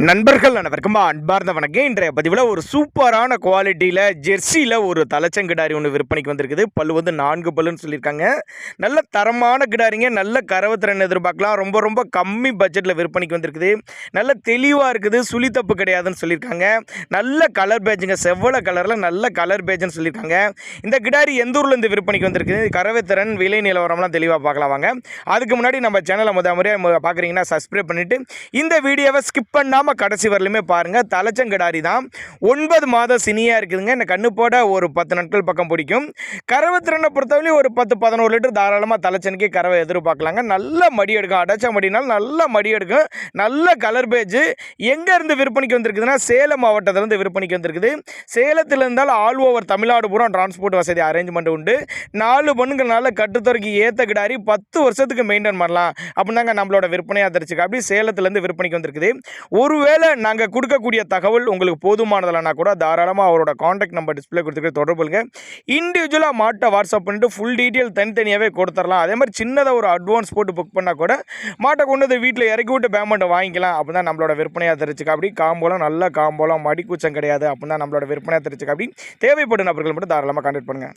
நண்பர்கள் அனைவருக்கும் அன்பார்ந்த வணக்கம். இன்றைய பதிவில் ஒரு சூப்பரான குவாலிட்டியில் ஜெர்சியில் ஒரு தலைச்சங்கிடாரி ஒன்று விற்பனைக்கு வந்திருக்குது. பல்லு வந்து 4 பல்லுன்னு சொல்லியிருக்காங்க. நல்ல தரமான கிடாரிங்க, நல்ல கறவைத்திறன் எதிர்பார்க்கலாம். ரொம்ப ரொம்ப கம்மி பட்ஜெட்டில் விற்பனைக்கு வந்திருக்குது. நல்ல தெளிவாக இருக்குது, சுழி தப்பு கிடையாதுன்னு சொல்லியிருக்காங்க. நல்ல கலர் பேஜுங்க, செவ்வள கலரில் நல்ல கலர் பேஜுன்னு சொல்லியிருக்காங்க. இந்த கிடாரி எந்த ஊர்லேருந்து விற்பனைக்கு வந்திருக்குது, கறவைத்திறன், விலை நிலவரம்லாம் தெளிவாக பார்க்கலாம் வாங்க. அதுக்கு முன்னாடி நம்ம சேனலை முறையாக பார்க்குறீங்கன்னா சப்ஸ்கிரைப் பண்ணிவிட்டு இந்த வீடியோவை ஸ்கிப் பண்ணாமல் கடைசி வரலுமே பாருங்கள். தலைச்சங்கிடாரி தான், 9 மாதம் சினியாக இருக்குதுங்க. இந்த கண்ணு போட ஒரு 10 நாட்கள் பக்கம் பிடிக்கும். கறவைத்திறனை பொறுத்தவரை ஒரு 10-11 லிட்டர் தாராளமாக தலைச்சனுக்கே கறவை எதிர்பார்க்கலாங்க. நல்ல மடி எடுக்கும், அடைச்ச மடினாலும் நல்ல மடி எடுக்கும், நல்ல கலர் பேஜ். எங்கேருந்து விற்பனைக்கு வந்திருக்குதுன்னா சேலம் மாவட்டத்திலேருந்து விற்பனைக்கு வந்திருக்குது. சேலத்தில் இருந்தால் ஆல் ஓவர் தமிழ்நாடு பூரா டிரான்ஸ்போர்ட் வசதி அரேஞ்ச்மெண்ட் உண்டு. 4 பொண்ணுங்களால கட்டுத்துறைக்கு ஏற்ற கிடாரி 10 வருஷத்துக்கு மெயின்டைன் பண்ணலாம் அப்படின்னாங்க நம்மளோட விற்பனையாக தெரிஞ்சுக்க. அப்படி சேலத்துலேருந்து விற்பனைக்கு வந்திருக்குது. ஒருவேளை நாங்கள் கொடுக்கக்கூடிய தகவல் உங்களுக்கு போதுமானதில்லைனா கூட தாராளமாக அவரோட காண்டாக்ட் நம்பர் டிஸ்பிளே கொடுத்துருக்க தொடர்புங்க. இண்டிவிஜுவலாக மாட்டை வாட்ஸ்அப் பண்ணிட்டு ஃபுல் டீட்டெயில் தனித்தனியாகவே கொடுத்துடலாம். அதே மாதிரி சின்னதாக ஒரு அட்வான்ஸ் போட்டு புக் பண்ணால் கூட மாட்டை கொண்டு வந்து வீட்டில் இறக்கி விட்டு பேமெண்ட் வாங்கிக்கலாம். அப்படி தான் நம்மளோட விற்பனையாக தெரிஞ்சுக்க. அப்படி காம்போலம் நல்ல காம்போலம், மடிக்கூச்சம் கிடையாது. அப்படி தான் நம்மளோட விற்பனையாக தெரிஞ்சுக்க. அப்படி தேவைப்படும் நபர்கள் மட்டும் தாராளமாக கான்டாக்ட் பண்ணுங்கள்.